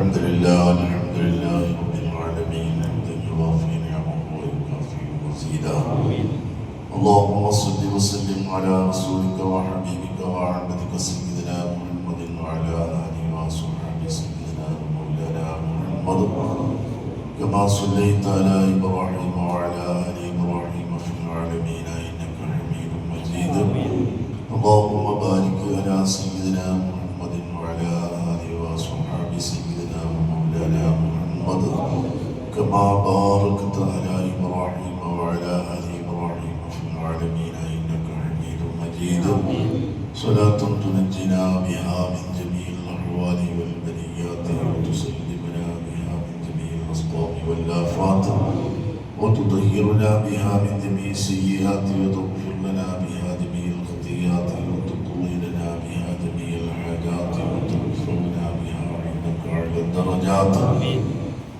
الحمد لله رب العالمين حمدا يوافي نعمه ويكافئ مزيدا. اللهم صل وسلم على رسولك وحبيبك وعبدك سيدنا محمد وعلى اله وصحبه سيدنا مولانا محمد كما صليت على ابراهيم وعلى ال ابراهيم في العالمين انك حميد مجيد. اللهم بارك على سيدنا محمد وعلى اله وصحبه سيدنا مولانا محمد كما باركت على ابراهيم وعلى ال ابراهيم في العالمين انك حميد مجيد. صلاة تنجينا بها من جميع الاحوال والبليات وتسلمنا بها من جميع الاصداء والافات وتطهرنا بها من جميع السيئات وتغفر لنا بها جميع الخطيئات وتقضي لنا بها جميع الحاجات وترفعنا بها عندك اعلى الدرجات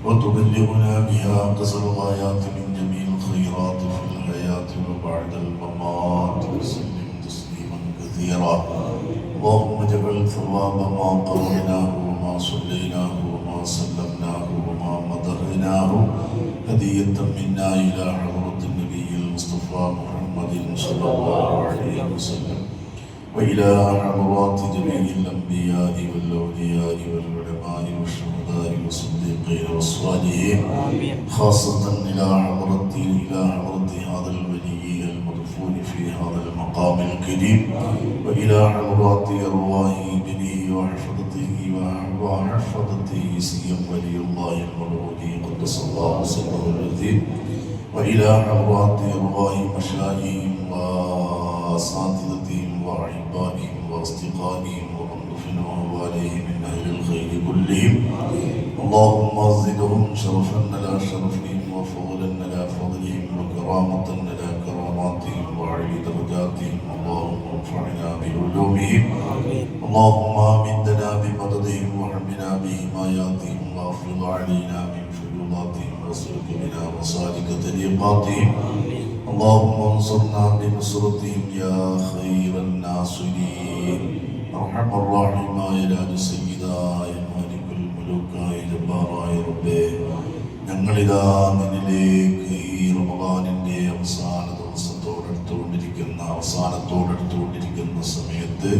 وتبلغنا بها اقصى الغايات من جميع الخيرات في الحياة وبعد الممات وسلم تسليما كثيرا. اللهم اجعل ثواب ما قرأناه وما صليناه وما سلمناه وما مدحناه هدية منا إلى حضرة النبي المصطفى محمد صلى الله عليه وسلم وإلى حضرات جميع الأنبياء والأولياء والعلماء والشهداء والصديقين والصالحين خاصة إلى حضرة هذا الولي المدفون في هذا المقام الكريم وإلى حضرات أرواح ابنه وحفظته سيم ولي الله المولود قدس الله سره العظيم وإلى حضرات أرواح مشايخهم وأساتذتهم وأحبائهم وأصدقائهم ومن دفن وأهوالهم من أهل الخير كلهم. اللهم زدهم شرفا على شرفهم وفضلا على فضلهم وكرامة على كراماتهم وعلي درجاتهم. اللهم انفعنا بعلومهم اللهم امدنا بمددهم وحمنا بحماياتهم وافرض علينا من فيوضاتهم واسلك بنا مسالك طريقاتهم. اللهم انصرنا بنصرتهم يا خير الناصرين. ارحم الراحمين يا سيداയ മാലിക്കുൽ മുലൂക്കായ ജബ്ബാറായ റബ്ബേ, ഞങ്ങളിതാ നിന്നിലേക്ക് ഈ റമദാനിന്റെ അവസാനത്തോടടുത്തുകൊണ്ടിരിക്കുന്ന സമയത്ത്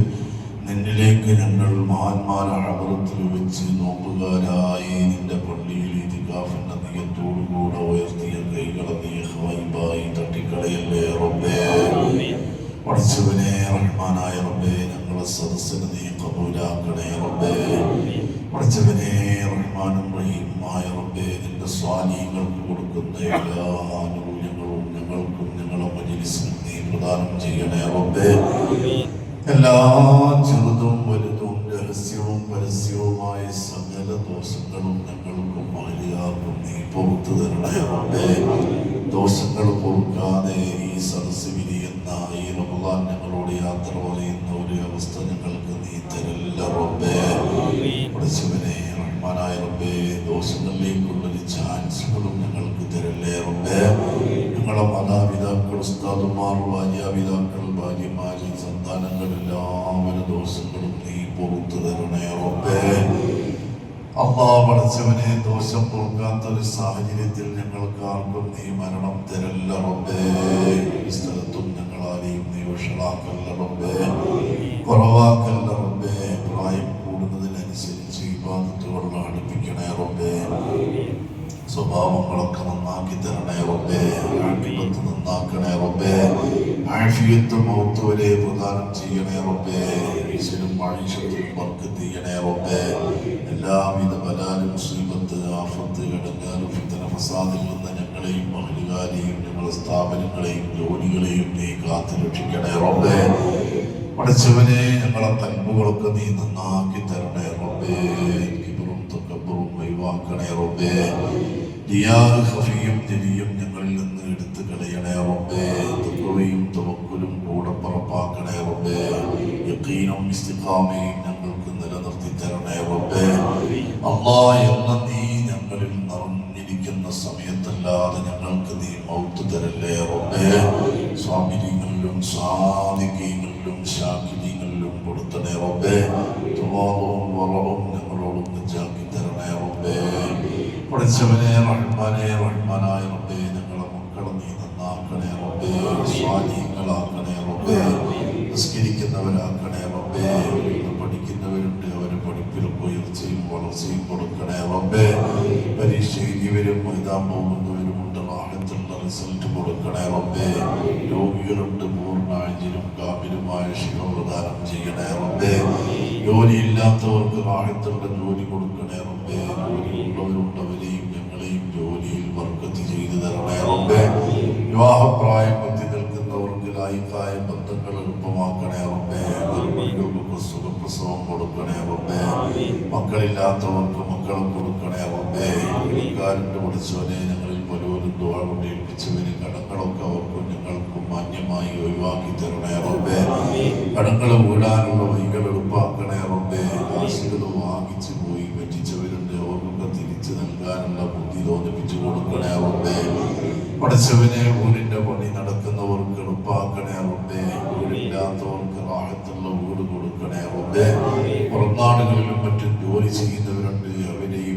നിന്നിലേക്ക് ഞങ്ങൾ മഹാന്മാരെ ഹദറത്തിൽ വെച്ച് നോമ്പുകാരായി നിന്റെ പള്ളിയിൽ ഇത്തികാഫിന്റെ നിയത്തോടുകൂടെ ഉയർത്തിയ കൈകളെ നീ ഹൈബായി തട്ടിക്കളയല്ലേ റബ്ബേ. പഠിച്ചവനെ റഹ്മാനായ റബ്ബേ, ഞങ്ങളെ സദസ്സിനെ നീ കബൂലാക്കണേ റബ്ബേ. പഠിച്ചവനെ റഹ്മാനും റഹീമായ റബ്ബേ, നിന്റെ സ്വാലിഹ്യങ്ങൾക്ക് കൊടുക്കുന്ന എല്ലാ ആനുകൂല്യങ്ങളും ഞങ്ങൾക്കും ഞങ്ങളെ മജ്‌ലിസിനും നീ പ്രദാനം ചെയ്യണേ റബ്ബേ. എല്ലാ ചെറുതും വലുതും രഹസ്യവും പരസ്യവുമായ സകല ദോഷങ്ങളും ഞങ്ങൾക്കും മഹലിയാർക്കും നീ പുറത്തു തരണേ റബ്ബേ. ദോഷങ്ങൾ പൊറുക്കാതെ ഈ സദസ്സ് വിരിയുന്ന ഈ റമദാൻ ഞങ്ങളോട് യാത്ര പറയുന്ന ഒരു അവസ്ഥ ഞങ്ങൾക്ക് നീ തരല്ല റബ്ബേ. പഠിച്ചവനെ റഹ്മാനായ റബ്ബേ, ദോഷങ്ങളിലേക്കുള്ളൊരു ചാൻസുകളും ഞങ്ങൾക്ക് തരല്ലേ റബ്ബേ. ഞങ്ങളെ മാതാപിതാക്കൾ, ഉസ്താദുമാർ, ഭാര്യാപിതാക്കൾ, ഭാര്യമാര്, സന്താനങ്ങൾ എല്ലാവരുടെ ദോഷങ്ങളും നീ പുറത്തു തരണേ റബ്ബേ. പഠിച്ചവനെ ദോഷം പൊറുക്കാത്തൊരു സാഹചര്യത്തിൽ ഞങ്ങൾക്ക് ആർക്കും നീ മരണം തരല്ല റബ്ബേ. ഈ സ്ഥലത്തും ഞങ്ങളാരെയും നീ വഷളാക്കല്ല റബ്ബേ, കുറവാക്കല്ല റബ്ബേ. പ്രായം കൂടുന്നതിനനുസരിച്ച് ഇബാദത്തുകൾ അടുപ്പിക്കണേ റബ്ബേ. സ്വഭാവങ്ങളൊക്കെ നന്നാക്കി തരണേ റബ്ബേ. ആഫിയത്ത് നന്നാക്കണേ റബ്ബേ. ആഫിയത്ത് മൗത്ത് വരെ പ്രദാനം ചെയ്യണേ റബ്ബേ. ഈശ്വരും ആയിഷത്തും ബർക്കത്ത് ചെയ്യണേ റബ്ബേ. എല്ലാവിധ ബലാലും മുസീബത്ത്, ആഫത്ത്, ഇടങ്ങാലും ഫിത്ന, ഫസാദിൽ നിന്ന് ഞങ്ങളെയും അഹ്ലുകാരെയും ഞങ്ങളുടെ സ്ഥാപനങ്ങളെയും ജോലികളെയും നീ കാത്തു രക്ഷിക്കണേ റബ്ബേ. പഠിച്ചവനെ ഞങ്ങളെ കൽബുകളൊക്കെ നീ നന്നാക്കി തരണേ റബ്ബേ. കിബ്റും തകബ്ബുറും ഒഴിവാക്കണേ റബ്ബേ. റിയാഉം ഖഫിയും ജലിയും ഞങ്ങളിൽ നിന്ന് എടുത്തു കളയണേ റബ്ബേ. തഖ്വയും തവക്കുലും കൂടെ പറപ്പാക്കണേ റബ്ബേ. യഖീനും ഇസ്തിഖാമയും ഞങ്ങൾക്ക് നിലനിർത്തി തരണേ റബ്ബേ. അല്ലാഹ് എന്ന നീ ഞങ്ങളിൽ നിറഞ്ഞിരിക്കുന്ന സമയത്തല്ലാതെ ഞങ്ങൾക്ക് നീ മൗത്ത് തരല്ലേ റബ്ബേ. സ്വാമിനികളിലും സാദിഖീങ്ങളിലും ശാകിരീങ്ങളിലും കൊടുത്തണേ റബ്ബേ. തവാദുവും വറഉം ഞങ്ങളോട് നിജാക്കി തരണേ പഠിച്ചവനെ റഹ്മാനെ റഹ്മാനായ റബ്ബേ ഞങ്ങളെ മക്കളെ നീ നന്നാക്കണേ റബ്ബേ സ്വാധീനങ്ങളാക്കണേ റബ്ബേ നിസ്കരിക്കുന്നവരാക്കണേ റബ്ബേ പഠിക്കുന്നവരുണ്ട് അവരെ പഠിപ്പിലും ഉയർച്ചയും വളർച്ചയും കൊടുക്കണേ റബ്ബേ പരീക്ഷ എഴുതിയവരും എഴുതാൻ പോകുന്നവരുമുണ്ട് റാഹത്തുള്ള റിസൾട്ട് കൊടുക്കണേ റബ്ബേ രോഗികളുണ്ട് പൂർണ്ണാഴ്ചയിലും കാമിലുമായ ശിവ പ്രദാനം ചെയ്യണേ റബ്ബേ ജോലിയില്ലാത്തവർക്ക് റാഹത്തുള്ള ജോലി കൊടുക്കണേ റബ്ബേ ജോലിയുള്ളവരുണ്ടവരെയും ഞങ്ങളെയും ജോലിയിൽ ബർക്കത്ത് ചെയ്തു തരണേ റബ്ബേ വിവാഹപ്രായം എത്തി നിൽക്കുന്നവർക്ക് ലായിക്കായ ബന്ധങ്ങൾ എളുപ്പമാക്കണേ റബ്ബേ ഗർഭിണികൾക്ക് സുഖപ്രസവം കൊടുക്കണേ റബ്ബേ മക്കളില്ലാത്തവർക്ക് മക്കളെ കൊടുക്കണേ റബ്ബേ ജോലിക്കാരൻ്റെ പഠിച്ചവനെ ഞങ്ങളിൽ പലരും ദുആ കൊണ്ട് ഏൽപ്പിച്ചവര് കടങ്ങളൊക്കെ അവർക്കും ഞങ്ങൾക്കും മാന്യമായി ഒഴിവാക്കി തരണേ റബ്ബേ കടങ്ങൾ വീടാനുള്ള വഴികൾ എളുപ്പാക്കണേ റബ്ബേ ആശകൾ വാങ്ങിച്ചു പോയി പറ്റിച്ചവരുണ്ട് അവർക്കൊക്കെ തിരിച്ചു നൽകാനുള്ള ബുദ്ധി തോന്നിപ്പിച്ചു കൊടുക്കണേ റബ്ബേ പഠിച്ചവനെ വീടിന്റെ പണി നടക്കുന്നവർക്ക് എളുപ്പാക്കണേ റബ്ബേ വീടില്ലാത്തവർക്ക് റാഹത്തുള്ള വീട് കൊടുക്കണേ റബ്ബേ പുറംനാടുകളിലും മറ്റും ജോലി ചെയ്യുന്നവരുണ്ട് അവരെയും